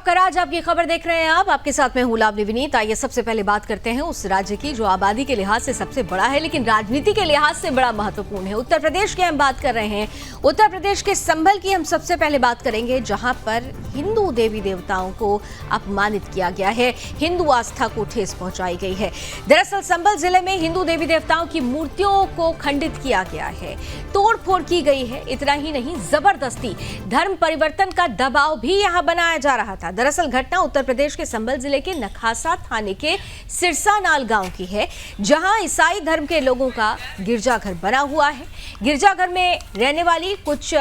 कराज आपकी खबर देख रहे हैं आपके साथ में हूं लावनी विनीत। आइए सबसे पहले बात करते हैं उस राज्य की जो आबादी के लिहाज से सबसे बड़ा है लेकिन राजनीति के लिहाज से बड़ा महत्वपूर्ण है। उत्तर प्रदेश की हम बात कर रहे हैं। उत्तर प्रदेश के संभल की हम सबसे पहले बात करेंगे, जहां पर हिंदू देवी देवताओं को अपमानित किया गया है, हिंदू आस्था को ठेस पहुंचाई गई है। दरअसल संभल जिले में हिंदू देवी देवताओं की मूर्तियों को खंडित किया गया है, तोड़फोड़ की गई है। इतना ही नहीं, जबरदस्ती धर्म परिवर्तन का दबाव भी यहां बनाया जा रहा था। दरअसल घटना उत्तर प्रदेश के संभल जिले के नखासा थाने के सिरसानाल गांव की है, जहां ईसाई धर्म के लोगों का गिरजाघर बना हुआ है। गिरजाघर में रहने वाली कुछ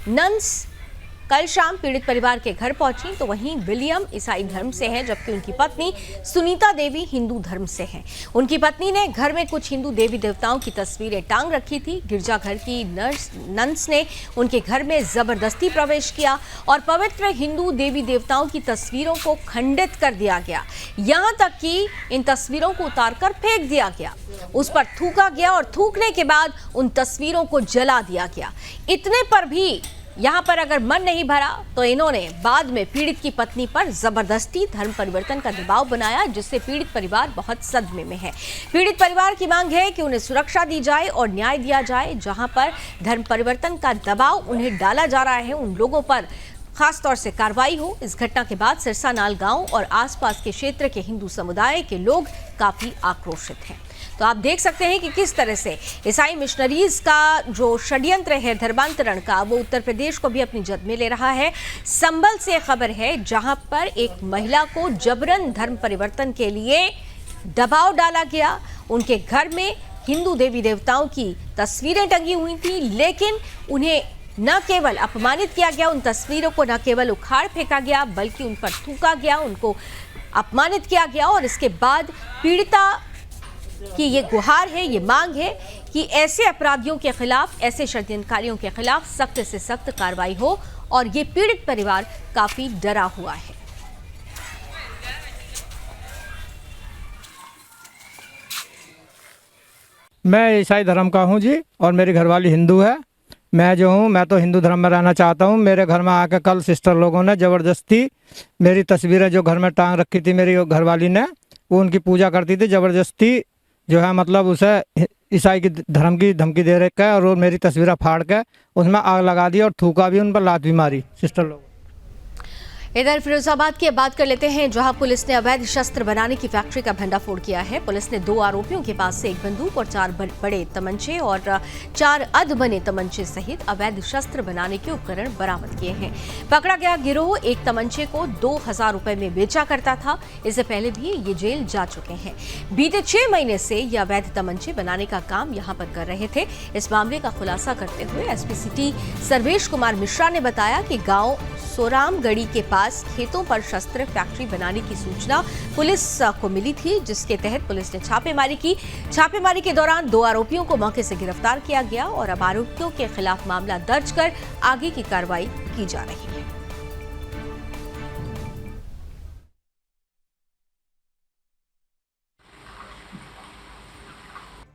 नन्स कल शाम पीड़ित परिवार के घर पहुंची, तो वहीं विलियम ईसाई धर्म से हैं, जबकि उनकी पत्नी सुनीता देवी हिंदू धर्म से हैं। उनकी पत्नी ने घर में कुछ हिंदू देवी देवताओं की तस्वीरें टांग रखी थी। गिरजाघर की नन्स ने उनके घर में जबरदस्ती प्रवेश किया और पवित्र हिंदू देवी देवताओं की तस्वीरों को खंडित कर दिया गया। यहां तक कि इन तस्वीरों को उतारकर फेंक दिया गया, उस पर थूका गया और थूकने के बाद उन तस्वीरों को जला दिया गया। इतने पर भी यहां पर अगर मन नहीं भरा तो इन्होंने बाद में पीड़ित की पत्नी पर जबरदस्ती धर्म परिवर्तन का दबाव बनाया, जिससे पीड़ित परिवार बहुत सदमे में है। पीड़ित परिवार की मांग है कि उन्हें सुरक्षा दी जाए और न्याय दिया जाए। जहां पर धर्म परिवर्तन का दबाव उन्हें डाला जा रहा है, उन लोगों पर खास तौर से कार्रवाई हो। इस घटना के बाद सिरसानाल गांव और आसपास के क्षेत्र के हिंदू समुदाय के लोग काफी आक्रोशित हैं। तो आप देख सकते हैं कि किस तरह से ईसाई मिशनरीज का जो षड्यंत्र है धर्मांतरण का, वो उत्तर प्रदेश को भी अपनी जद में ले रहा है। संभल से खबर है, जहां पर एक महिला को जबरन धर्म परिवर्तन के लिए दबाव डाला गया। उनके घर में हिंदू देवी देवताओं की तस्वीरें टंगी हुई थी, लेकिन उन्हें न केवल अपमानित किया गया, उन तस्वीरों को न केवल उखाड़ फेंका गया बल्कि उन पर थूका गया, उनको अपमानित किया गया। और इसके बाद पीड़िता कि ये गुहार है, ये मांग है कि ऐसे अपराधियों के खिलाफ, ऐसे षड्यंत्रकारियों के खिलाफ सख्त से सख्त कार्रवाई हो। और ये पीड़ित परिवार काफी डरा हुआ है। मैं ईसाई धर्म का हूं जी, और मेरी घरवाली हिंदू है। मैं जो हूं, मैं तो हिंदू धर्म में रहना चाहता हूं। मेरे घर में आके कल सिस्टर लोगों ने ज़बरदस्ती मेरी तस्वीरें जो घर में टांग रखी थी मेरी घरवाली ने, वो उनकी पूजा करती थी, ज़बरदस्ती जो है मतलब उसे ईसाई की धर्म की धमकी दे रखा है, और वो मेरी तस्वीरें फाड़ के उसमें आग लगा दी और थूका भी, उन पर लात भी मारी सिस्टर लोग। इधर फिरोजाबाद की बात कर लेते हैं, जहां पुलिस ने अवैध शस्त्र बनाने की फैक्ट्री का भंडाफोड़ किया है। पुलिस ने 2 आरोपियों के पास से 1 बंदूक और 4 बड़े तमंचे और 4 अधबने तमंचे सहित अवैध शस्त्र बनाने के उपकरण बरामद किए हैं। पकड़ा गया गिरोह एक तमंचे को 2000 रुपए में बेचा करता था। इससे पहले भी ये जेल जा चुके हैं। बीते 6 महीने से ये अवैध तमंचे बनाने का काम यहाँ पर कर रहे थे। इस मामले का खुलासा करते हुए एसपी सिटी सर्वेश कुमार मिश्रा ने बताया कि गाँव सोरामगढ़ी के पास खेतों पर शस्त्र फैक्ट्री बनाने की सूचना पुलिस को मिली थी, जिसके तहत पुलिस ने छापेमारी की। छापेमारी के दौरान 2 आरोपियों को मौके से गिरफ्तार किया गया और अब आरोपियों के खिलाफ मामला दर्ज कर आगे की कार्रवाई की जा रही है।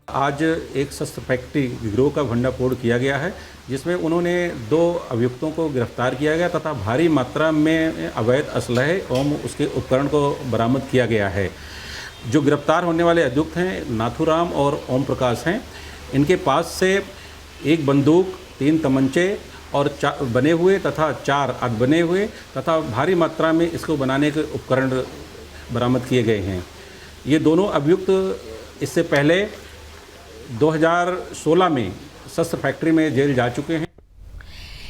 आज एक शस्त्र फैक्ट्री गिरोह का भंडाफोड़ किया गया है, जिसमें उन्होंने 2 अभियुक्तों को गिरफ्तार किया गया तथा भारी मात्रा में अवैध असलहे एवं उसके उपकरण को बरामद किया गया है। जो गिरफ्तार होने वाले अभियुक्त हैं नाथूराम और ओम प्रकाश हैं। इनके पास से 1 बंदूक, 3 तमंचे और 4 बने हुए तथा 4 अधबने हुए तथा भारी मात्रा में इसको बनाने के उपकरण बरामद किए गए हैं। ये दोनों अभियुक्त इससे पहले 2016 में शस्त्र फैक्ट्री में जेल जा चुके हैं।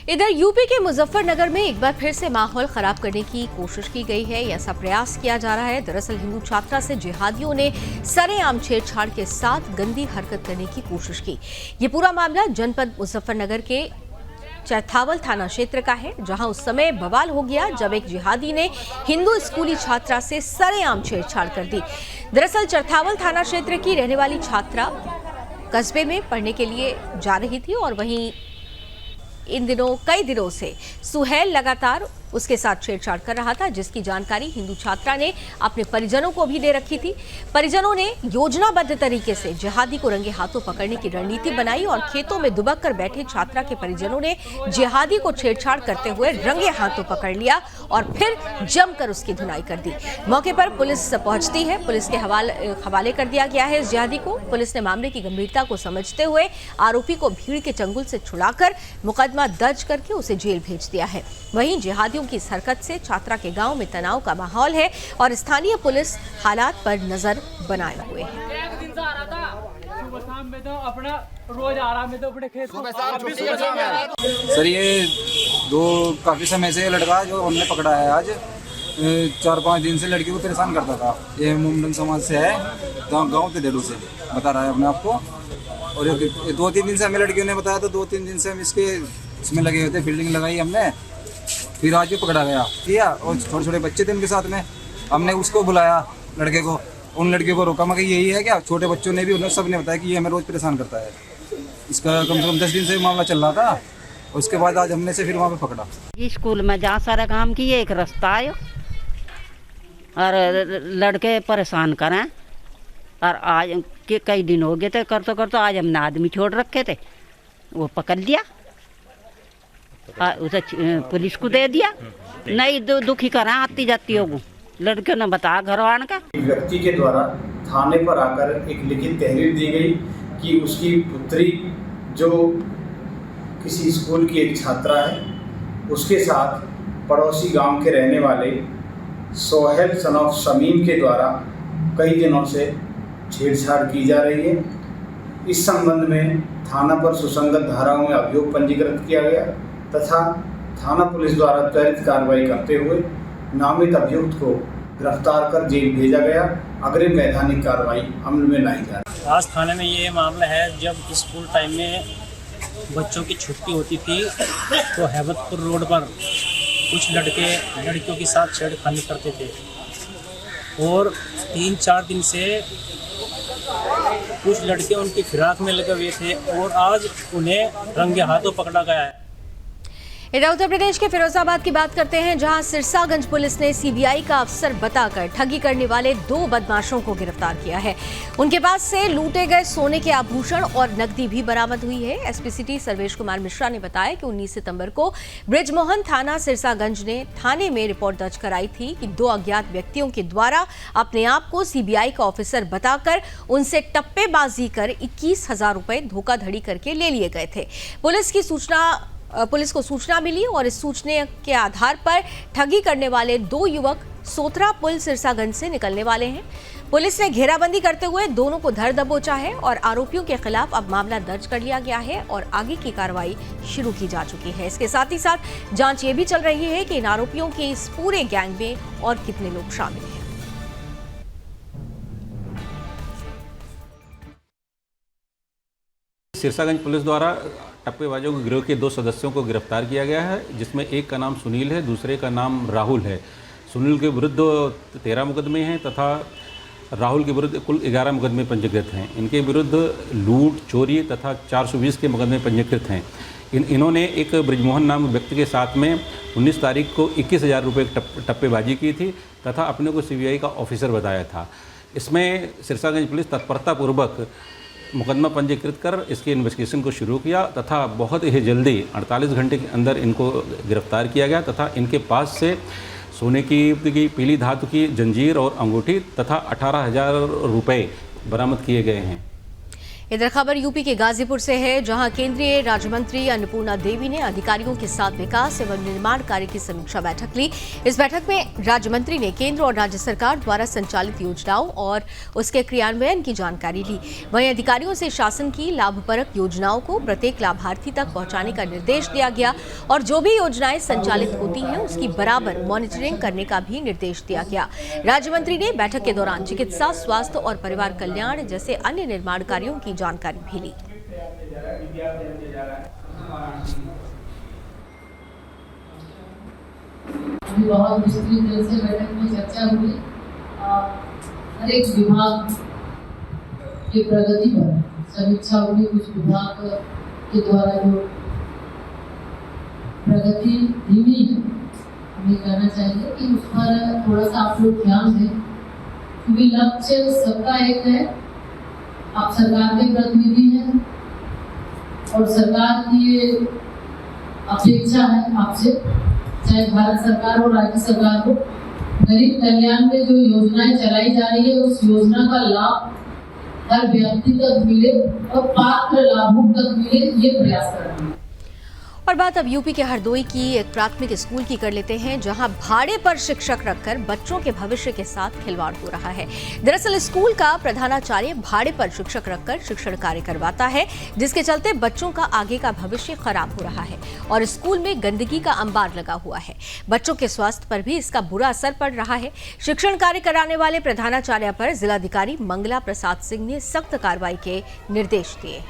इधर यूपी के मुजफ्फरनगर में एक बार फिर से माहौल खराब करने की कोशिश की गई है, ऐसा प्रयास किया जा रहा है। दरअसल हिंदू छात्रा से जिहादियों ने सरेआम छेड़छाड़ के साथ गंदी हरकत करने की कोशिश की। ये पूरा मामला जनपद मुजफ्फरनगर के चरथावल थाना क्षेत्र का है, जहां उस समय बवाल हो गया जब एक जिहादी ने हिंदू स्कूली छात्रा से सरेआम छेड़छाड़ कर दी। दरअसल चरथावल थाना क्षेत्र की रहने वाली छात्रा कस्बे में पढ़ने के लिए जा रही थी और वहीं इन दिनों कई दिनों से सुहेल लगातार उसके साथ छेड़छाड़ कर रहा था, जिसकी जानकारी हिंदू छात्रा ने अपने परिजनों को भी दे रखी थी। परिजनों ने योजनाबद्ध तरीके से जिहादी को रंगे हाथों पकड़ने की रणनीति बनाई और खेतों में दुबक कर बैठे छात्रा के परिजनों ने जिहादी को छेड़छाड़ करते हुए रंगे हाथों पकड़ लिया और फिर जमकर उसकी धुनाई कर दी। मौके पर पुलिस पहुंचती है, पुलिस के हवाले कर दिया गया है इस जिहादी को। पुलिस ने मामले की गंभीरता को समझते हुए आरोपी को भीड़ के चंगुल से छुड़ाकर मुकदमा दर्ज करके उसे जेल भेज दिया है। वहीं जिहादियों की इस हरकत से छात्रा के गांव में तनाव का माहौल है और स्थानीय पुलिस हालात पर नजर बनाए हुए है। सर ये काफी समय से लड़का जो हमने पकड़ा है आज 4-5 दिन से लड़की को परेशान करता था। ये मुंडन समाज से है, गाँव के देड़ू से बता रहा है अपने आप को। और 2-3 दिन से हमें लड़कियों ने बताया, तो 2-3 दिन से हम इसमें लगे हुए थे। फील्डिंग लगाई हमने, फिर आज भी पकड़ा गया किया। और छोटे छोटे बच्चे थे उनके साथ में, हमने उसको बुलाया लड़के को, उन लड़कियों को रोका। मगर यही है क्या, छोटे बच्चों ने भी, उन्होंने सब ने बताया कि ये हमें रोज़ परेशान करता है। इसका कम से कम 10 दिन से मामला चल रहा था। उसके बाद आज हमने से फिर वहाँ पे पकड़ा। स्कूल में जहाँ सारा काम किए, एक रास्ता आयो और लड़के परेशान करें। और आज के कई दिन हो गए थे करते आज हमने आदमी छोड़ रखे थे, वो पकड़ लिया, उसे पुलिस को दे दिया। नहीं दुखी करें आती जाती होगी, लड़कियों ने बताया घर वालों का। एक व्यक्ति के द्वारा थाने पर आकर एक लिखित तहरीर दी गई कि उसकी पुत्री जो किसी स्कूल की एक छात्रा है, उसके साथ पड़ोसी गांव के रहने वाले सोहेल सन ऑफ शमीम के द्वारा कई दिनों से छेड़छाड़ की जा रही है। इस संबंध में थाना पर सुसंगत धाराओं में अभियोग पंजीकृत किया गया तथा थाना पुलिस द्वारा त्वरित कार्रवाई करते हुए नामित अभियुक्त को गिरफ्तार कर जेल भेजा गया। अग्रिम वैधानिक कार्रवाई अमल में लाई जा रही है। आज थाने में ये मामला है, जब स्कूल टाइम में बच्चों की छुट्टी होती थी तो हैबतपुर रोड पर कुछ लड़के लड़कियों के साथ छेड़खानी करते थे और 3-4 दिन से कुछ लड़के उनकी फिराक में लगे हुए थे और आज उन्हें रंगे हाथों पकड़ा गया है। इधर उत्तर प्रदेश के फिरोजाबाद की बात करते हैं, जहां सिरसागंज पुलिस ने सीबीआई का अफसर बताकर ठगी करने वाले 2 बदमाशों को गिरफ्तार किया है। उनके पास से लूटे गए सोने के आभूषण और नकदी भी बरामद हुई है। एसपी सिटी सर्वेश कुमार मिश्रा ने बताया कि 19 सितंबर को ब्रिजमोहन थाना सिरसागंज ने थाने में रिपोर्ट दर्ज कराई थी कि 2 अज्ञात व्यक्तियों के द्वारा अपने आप को सीबीआई का ऑफिसर बताकर उनसे टप्पेबाजी कर 21,000 रुपए धोखाधड़ी करके ले लिए गए थे। पुलिस को सूचना मिली और इस सूचना के आधार पर ठगी करने वाले 2 युवक सोथरा पुल सिरसागंज से निकलने वाले हैं। पुलिस ने घेराबंदी करते हुए दोनों को धर दबोचा है और आरोपियों के खिलाफ अब मामला दर्ज कर लिया गया है और आगे की कार्रवाई शुरू की जा चुकी है। इसके साथ ही साथ जांच ये भी चल रही है कि इन आरोपियों के इस पूरे गैंग में और कितने लोग शामिल हैं। सिरसागंज पुलिस द्वारा टप्पेबाजों के गिरोह के 2 सदस्यों को गिरफ्तार किया गया है, जिसमें एक का नाम सुनील है, दूसरे का नाम राहुल है। सुनील के विरुद्ध 13 मुकदमे हैं तथा राहुल के विरुद्ध कुल 11 मुकदमे पंजीकृत हैं। इनके विरुद्ध लूट, चोरी तथा 420 के मुकदमे पंजीकृत हैं। इन्होंने एक ब्रिजमोहन नाम व्यक्ति के साथ में 19 तारीख को 21,000 रुपये टप्पेबाजी की थी तथा अपने को सीबीआई का ऑफिसर बताया था। इसमें सिरसागंज पुलिस तत्परतापूर्वक मुकदमा पंजीकृत कर इसकी इन्वेस्टिगेशन को शुरू किया तथा बहुत ही जल्दी 48 घंटे के अंदर इनको गिरफ्तार किया गया तथा इनके पास से सोने की पीली धातु की जंजीर और अंगूठी तथा 18,000 रुपये बरामद किए गए हैं। इधर खबर यूपी के गाजीपुर से है, जहां केंद्रीय राज्य मंत्री अन्नपूर्णा देवी ने अधिकारियों के साथ विकास एवं निर्माण कार्य की समीक्षा बैठक ली। इस बैठक में राज्य मंत्री ने केंद्र और राज्य सरकार द्वारा संचालित योजनाओं और उसके क्रियान्वयन की जानकारी ली। वहीं अधिकारियों से शासन की लाभप्रद योजनाओं को प्रत्येक लाभार्थी तक पहुंचाने का निर्देश दिया गया और जो भी योजनाएं संचालित होती हैं उसकी बराबर मॉनिटरिंग करने का भी निर्देश दिया गया। राज्य मंत्री ने बैठक के दौरान चिकित्सा, स्वास्थ्य और परिवार कल्याण जैसे अन्य निर्माण कार्यों की जानकारी भी ली। बहुत विस्तृत से बैठक में चर्चा हुई। हर एक विभाग की प्रगति पर समीक्षा हुई। कुछ विभाग के द्वारा जो प्रगति धीमी है, कहना चाहिए कि उस पर थोड़ा सा आप लोग ध्यान दें, क्योंकि लक्ष्य सबका एक है। आप सरकार के प्रतिनिधि हैं और सरकार की ये अपेक्षा है आपसे, चाहे भारत सरकार हो राज्य सरकार हो, गरीब कल्याण में जो योजनाएं चलाई जा रही है उस योजना का लाभ हर व्यक्ति तक मिले और पात्र लाभुक तक मिले, ये प्रयास कर रहे हैं। और बात अब यूपी के हरदोई की एक प्राथमिक स्कूल की कर लेते हैं, जहां भाड़े पर शिक्षक रखकर बच्चों के भविष्य के साथ खिलवाड़ हो रहा है। दरअसल स्कूल का प्रधानाचार्य भाड़े पर शिक्षक रखकर शिक्षण कार्य करवाता है, जिसके चलते बच्चों का आगे का भविष्य खराब हो रहा है और स्कूल में गंदगी का अंबार लगा हुआ है। बच्चों के स्वास्थ्य पर भी इसका बुरा असर पड़ रहा है। शिक्षण कार्य कराने वाले प्रधानाचार्य पर जिलाधिकारी मंगला प्रसाद सिंह ने सख्त कार्रवाई के निर्देश दिए।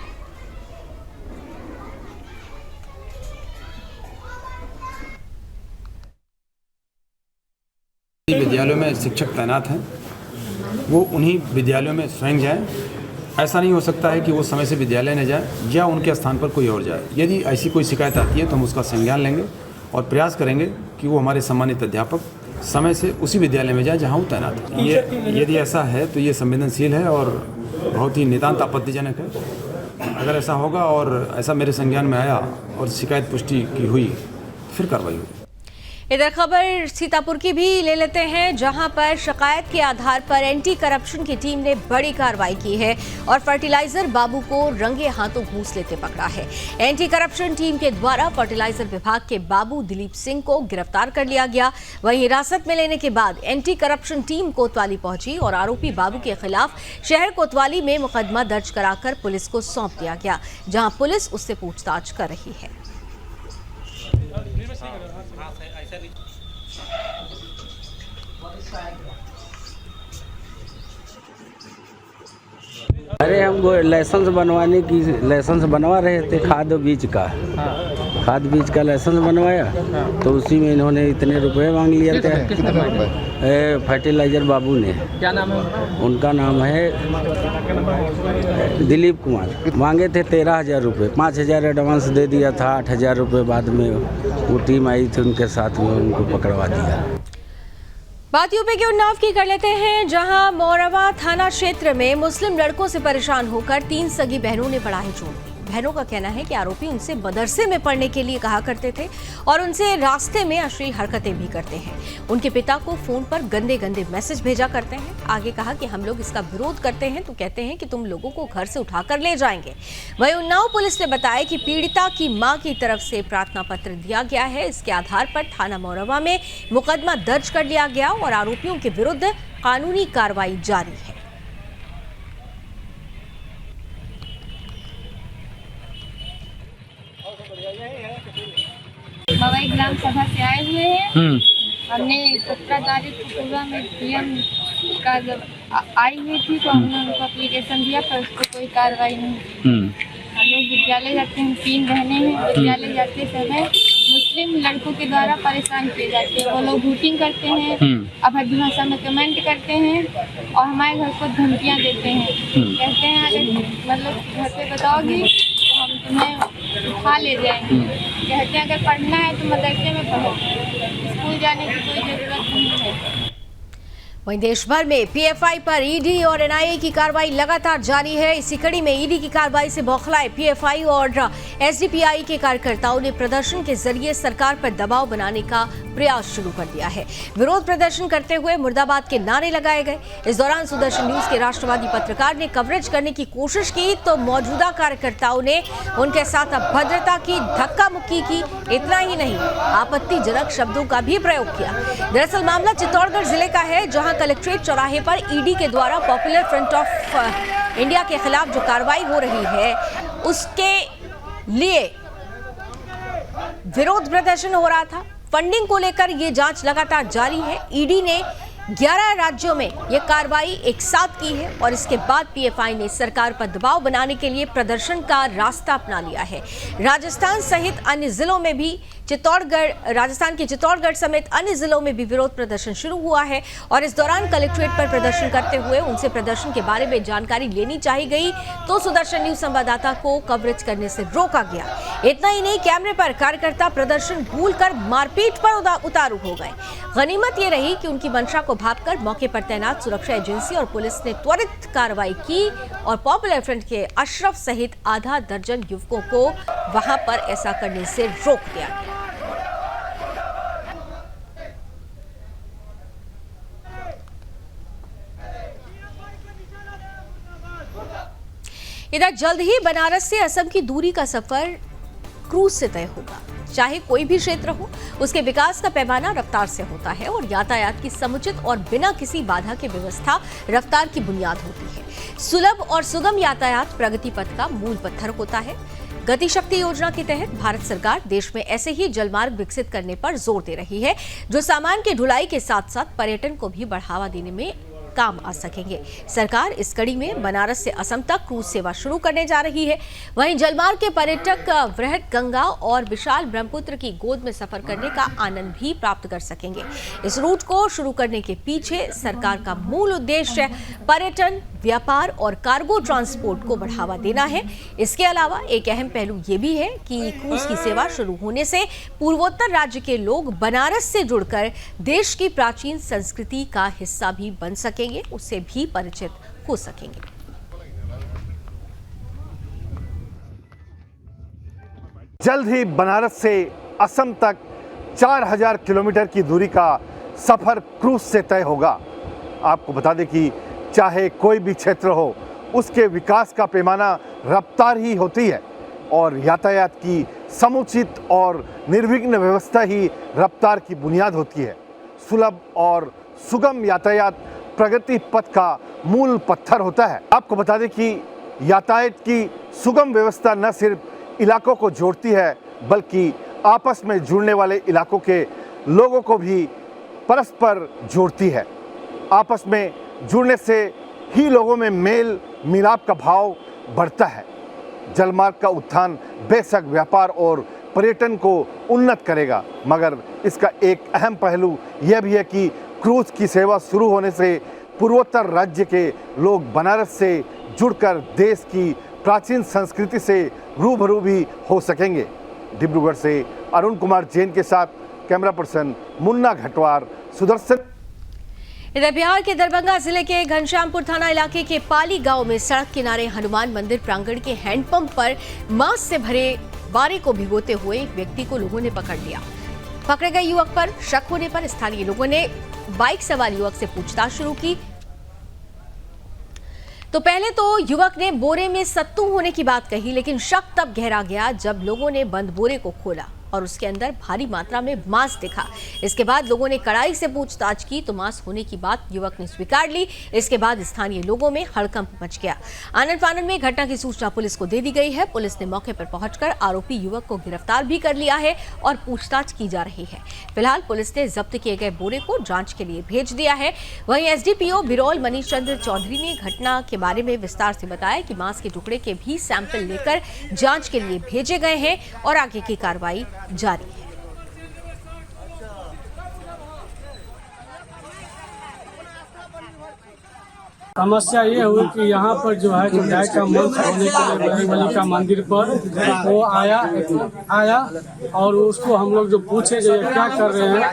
विद्यालयों में शिक्षक तैनात हैं, वो उन्हीं विद्यालयों में स्वयं जाएं। ऐसा नहीं हो सकता है कि वो समय से विद्यालय न जाए या उनके स्थान पर कोई और जाए। यदि ऐसी कोई शिकायत आती है तो हम उसका संज्ञान लेंगे और प्रयास करेंगे कि वो हमारे सम्मानित अध्यापक समय से उसी विद्यालय में जाए जहाँ वो तैनात है। ये यदि ऐसा है तो ये संवेदनशील है और बहुत ही नितांत आपत्तिजनक है। अगर ऐसा होगा और ऐसा मेरे संज्ञान में आया और शिकायत पुष्टि की हुई फिर कार्रवाई होगी। इधर खबर सीतापुर की भी ले लेते हैं, जहां पर शिकायत के आधार पर एंटी करप्शन की टीम ने बड़ी कार्रवाई की है और फर्टिलाइजर बाबू को रंगे हाथों घूस लेते पकड़ा है। एंटी करप्शन टीम के द्वारा फर्टिलाइजर विभाग के बाबू दिलीप सिंह को गिरफ्तार कर लिया गया। वहीं हिरासत में लेने के बाद एंटी करप्शन टीम कोतवाली पहुंची और आरोपी बाबू के खिलाफ शहर कोतवाली में मुकदमा दर्ज कराकर पुलिस को सौंप दिया गया, जहां पुलिस उससे पूछताछ कर रही है। अरे हम वो लाइसेंस बनवा रहे थे खाद बीज का। खाद बीज का लाइसेंस बनवाया तो उसी में इन्होंने इतने रुपए मांग लिए थे। फर्टिलाइजर बाबू ने। क्या नाम है उनका? नाम है दिलीप कुमार। मांगे थे 13,000 रुपये, 5,000 एडवांस दे दिया था, 8,000 रुपये बाद में वो टीम आई थी उनके साथ में उनको पकड़वा दिया। बात यूपी के उन्नाव की कर लेते हैं, जहां मोरवा थाना क्षेत्र में मुस्लिम लड़कों से परेशान होकर 3 सगी बहनों ने पढ़ाई छोड़ दी। बहनों का कहना है कि आरोपी उनसे मदरसे में पढ़ने के लिए कहा करते थे और उनसे रास्ते में अश्लील हरकतें भी करते हैं। उनके पिता को फोन पर गंदे गंदे मैसेज भेजा करते हैं। आगे कहा कि हम लोग इसका विरोध करते हैं तो कहते हैं कि तुम लोगों को घर से उठाकर ले जाएंगे। वहीं उन्नाव पुलिस ने बताया कि पीड़िता की मां की तरफ से प्रार्थना पत्र दिया गया है। इसके आधार पर थाना मोरवा में मुकदमा दर्ज कर लिया गया और आरोपियों के विरुद्ध कानूनी कार्रवाई जारी है। मवाई ग्राम सभा से आए हुए हैं। हमने 17 तारीख को पूर्व में पीएम का जब आई हुई थी तो हमने उनको एप्लीकेशन दिया पर उस पर कोई कार्रवाई नहीं। हम लोग विद्यालय जाते हैं, 3 बहनें हैं। विद्यालय जाते समय मुस्लिम लड़कों के द्वारा परेशान किए जाते हैं। वो लोग वोटिंग करते हैं, अभद्र भाषा में कमेंट करते हैं और हमारे घर को धमकियाँ देते हैं। कहते हैं अगर मतलब घर पे बताओगी तो हम तुम्हें उठा ले जाएंगे। कहते हैं अगर पढ़ना है तो मदरसे में पढ़ो, स्कूल जाने की कोई ज़रूरत नहीं है। वहीं देश भर में पीएफआई पर ईडी और एनआईए की कार्रवाई लगातार जारी है। इसी कड़ी में ईडी की कार्रवाई से बौखलाए पीएफआई और एसडीपीआई के कार्यकर्ताओं ने प्रदर्शन के जरिए सरकार पर दबाव बनाने का प्रयास शुरू कर दिया है। विरोध प्रदर्शन करते हुए मुर्दाबाद के नारे लगाए गए। इस दौरान सुदर्शन न्यूज के राष्ट्रवादी पत्रकार ने कवरेज करने की कोशिश की तो मौजूदा कार्यकर्ताओं ने उनके साथ अभद्रता की, धक्का मुक्की की। इतना ही नहीं, आपत्तिजनक शब्दों का भी प्रयोग किया। दरअसल मामला चित्तौड़गढ़ जिले का है, जहां कलेक्ट्रेट चौराहे पर ईडी के द्वारा पॉपुलर फ्रंट ऑफ इंडिया के खिलाफ जो कार्रवाई हो रही है उसके लिए विरोध प्रदर्शन हो रहा था। फंडिंग को लेकर ये जांच लगातार जारी है। ईडी ने 11 राज्यों में यह कार्रवाई एक साथ की है और इसके बाद पीएफआई ने सरकार पर दबाव बनाने के लिए प्रदर्शन का रास्ता अपना लिया है। राजस्थान सहित अन्य जिलों में भी राजस्थान के चित्तौड़गढ़ समेत अन्य जिलों में भी विरोध प्रदर्शन शुरू हुआ है और इस दौरान कलेक्ट्रेट पर प्रदर्शन करते हुए उनसे प्रदर्शन के बारे में जानकारी लेनी चाहिए गई तो सुदर्शन न्यूज संवाददाता को कवरेज करने से रोका गया। इतना ही नहीं, कैमरे पर कार्यकर्ता प्रदर्शन भूलकर मारपीट पर उतारू हो गए। गनीमत ये रही कि उनकी मंशा को भांपकर मौके पर तैनात सुरक्षा एजेंसी और पुलिस ने त्वरित कार्रवाई की और पॉपुलर फ्रंट के अशरफ सहित आधा दर्जन युवकों को वहां पर ऐसा करने से रोक दिया गया। इधर जल्द ही बनारस से असम की दूरी का सफर क्रूज से तय होगा। चाहे कोई भी क्षेत्र हो, उसके विकास का पैमाना रफ्तार से होता है और यातायात की समुचित और बिना किसी बाधा के व्यवस्था रफ्तार की बुनियाद होती है। सुलभ और सुगम यातायात प्रगति पथ का मूल पत्थर होता है। गति शक्ति योजना के तहत भारत सरकार देश में ऐसे ही जलमार्ग विकसित करने पर जोर दे रही है, जो सामान की ढुलाई के साथ साथ पर्यटन को भी बढ़ावा देने में काम आ सकेंगे। सरकार इस कड़ी में बनारस से असम तक क्रूज सेवा शुरू करने जा रही है। वहीं जलमार्ग के पर्यटक वृहद गंगा और विशाल ब्रह्मपुत्र की गोद में सफर करने का आनंद भी प्राप्त कर सकेंगे। इस रूट को शुरू करने के पीछे सरकार का मूल उद्देश्य पर्यटन, व्यापार और कार्गो ट्रांसपोर्ट को बढ़ावा देना है। इसके अलावा एक अहम पहलू ये भी है कि क्रूज की सेवा शुरू होने से पूर्वोत्तर राज्य के लोग बनारस से जुड़कर देश की प्राचीन संस्कृति का हिस्सा भी बन सकेंगे, उससे भी परिचित हो सकेंगे। जल्द ही बनारस से असम तक 4000 किलोमीटर की दूरी का सफर क्रूज से तय होगा। आपको बता दें कि चाहे कोई भी क्षेत्र हो, उसके विकास का पैमाना रफ्तार ही होती है और यातायात की समुचित और निर्विघ्न व्यवस्था ही रफ्तार की बुनियाद होती है। सुलभ और सुगम यातायात प्रगति पथ का मूल पत्थर होता है। आपको बता दें कि यातायात की सुगम व्यवस्था न सिर्फ इलाकों को जोड़ती है, बल्कि आपस में जुड़ने वाले इलाकों के लोगों को भी परस्पर जोड़ती है। आपस में जुड़ने से ही लोगों में मेल मिलाप का भाव बढ़ता है। जलमार्ग का उत्थान बेशक व्यापार और पर्यटन को उन्नत करेगा, मगर इसका एक अहम पहलू यह भी है कि क्रूज की सेवा शुरू होने से पूर्वोत्तर राज्य के लोग बनारस से जुड़कर देश की प्राचीन संस्कृति से रूबरू भी हो सकेंगे। डिब्रूगढ़ से अरुण कुमार जैन के साथ कैमरा पर्सन मुन्ना घटवार, सुदर्शन। इधर बिहार के दरभंगा जिले के घनश्यामपुर थाना इलाके के पाली गांव में सड़क किनारे हनुमान मंदिर प्रांगण के हैंडपंप पर मांस से भरे बारे को भिगोते हुए एक व्यक्ति को लोगों ने पकड़ लिया। पकड़े गए युवक पर शक होने पर स्थानीय लोगों ने बाइक सवार युवक से पूछताछ शुरू की। तो पहले तो युवक ने बोरे में सत्तू होने की बात कही, लेकिन शक तब गहरा गया जब लोगों ने बंद बोरे को खोला और उसके अंदर भारी मात्रा में मांस दिखा। इसके बाद लोगों ने कड़ाई से पूछताछ की तो मांस होने की बात युवक ने स्वीकार ली। इसके बाद स्थानीय लोगों में हड़कंप मच गया। आनन फानन में घटना की सूचना पुलिस को दे दी गई है। पुलिस ने मौके पर पहुंचकर आरोपी युवक को गिरफ्तार भी कर लिया है और पूछताछ की जा रही है। फिलहाल पुलिस ने जब्त किए गए बोरे को जांच के लिए भेज दिया है। वहीं एसडीपीओ बिरौल मनीष चंद्र चौधरी ने घटना के बारे में विस्तार से बताया कि मांस के टुकड़े के भी सैंपल लेकर जांच के लिए भेजे गए हैं और आगे की कार्रवाई जारी है। समस्या ये हुई कि यहाँ पर जो है गाय का मांस होने के लिए बजरंगबली का मंदिर पर वो आया और उसको हम लोग जो पूछे जो ये क्या कर रहे हैं,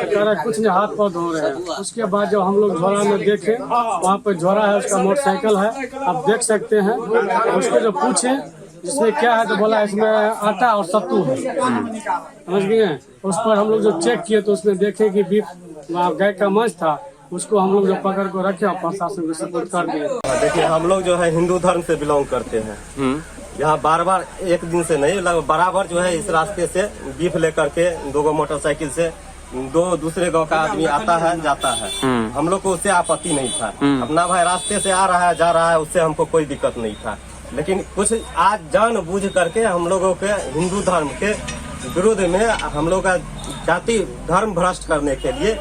कह रहे कुछ नहीं, हाथ पाँव धो रहे हैं। उसके बाद जब हम लोग झोरा में देखे, वहाँ पर झोरा है, उसका मोटरसाइकिल है, आप देख सकते हैं। उसको जो पूछे इसमें क्या है तो बोला इसमें आटा और सत्तू है, समझ गए। उस पर हम लोग जो चेक किए तो उसमें देखे कि बीफ गाय का मांस था। उसको हम लोग जो पकड़ को रखे और प्रशासन को सपोर्ट कर दिए। देखिए हम लोग जो है हिंदू धर्म से बिलोंग करते हैं। यहाँ बार एक दिन से नहीं, लगभग बराबर जो है इस रास्ते से बीफ लेकर के 2 मोटरसाइकिल से 2 दूसरे गांव का आदमी आता है जाता है। हम लोग को उससे आपत्ति नहीं था। अपना भाई रास्ते से आ रहा है जा रहा है, उससे हमको कोई दिक्कत नहीं था। लेकिन कुछ आज जानबूझ करके हम लोगों के हिंदू धर्म के विरोध में हम लोग का जाति धर्म भ्रष्ट करने के लिए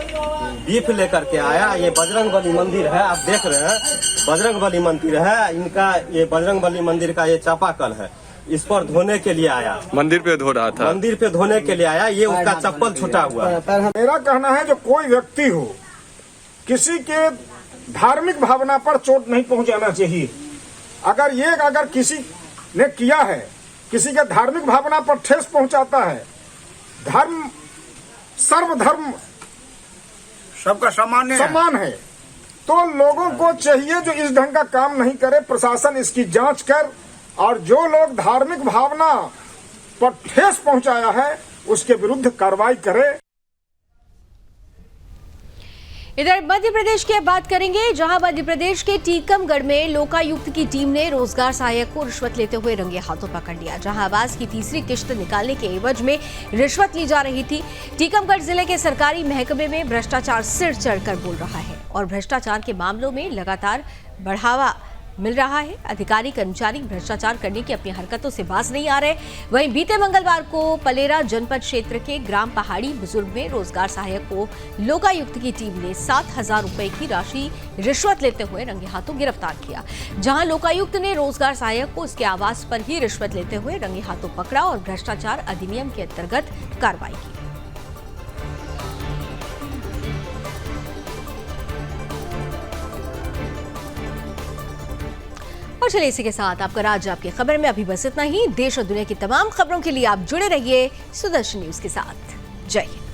बीफ लेकर के आया। ये बजरंग बली मंदिर है, आप देख रहे हैं बजरंग बली मंदिर है इनका। ये बजरंग बली मंदिर का ये चापाकल है, इस पर धोने के लिए आया। मंदिर पे धो रहा था, मंदिर पे धोने के लिए आया। ये उसका चप्पल छूटा हुआ है। मेरा कहना है जो कोई व्यक्ति हो, किसी के धार्मिक भावना पर चोट नहीं पहुंचाना चाहिए। अगर किसी ने किया है, किसी के धार्मिक भावना पर ठेस पहुंचाता है, धर्म सर्वधर्म सबका समान है, तो लोगों को चाहिए जो इस ढंग का काम नहीं करे, प्रशासन इसकी जांच कर और जो लोग धार्मिक भावना पर ठेस पहुंचाया है उसके विरुद्ध कार्रवाई करे। इधर मध्य प्रदेश की अब बात करेंगे, जहां मध्य प्रदेश के टीकमगढ़ में लोकायुक्त की टीम ने रोजगार सहायक को रिश्वत लेते हुए रंगे हाथों पकड़ लिया। जहां आवास की तीसरी किश्त निकालने के एवज में रिश्वत ली जा रही थी। टीकमगढ़ जिले के सरकारी महकमे में भ्रष्टाचार सिर चढ़कर बोल रहा है और भ्रष्टाचार के मामलों में लगातार बढ़ावा मिल रहा है। अधिकारी कर्मचारी भ्रष्टाचार करने की अपनी हरकतों से बाज नहीं आ रहे। वहीं बीते मंगलवार को पलेरा जनपद क्षेत्र के ग्राम पहाड़ी बुजुर्ग में रोजगार सहायक को लोकायुक्त की टीम ने 7,000 रुपए की राशि रिश्वत लेते हुए रंगे हाथों गिरफ्तार किया। जहां लोकायुक्त ने रोजगार सहायक को उसके आवास पर ही रिश्वत लेते हुए रंगे हाथों पकड़ा और भ्रष्टाचार अधिनियम के अंतर्गत कार्रवाई की। और चलिए इसी के साथ आपका राज्य आपकी खबर में अभी बस इतना ही। देश और दुनिया की तमाम खबरों के लिए आप जुड़े रहिए सुदर्शन न्यूज के साथ। जय हिंद।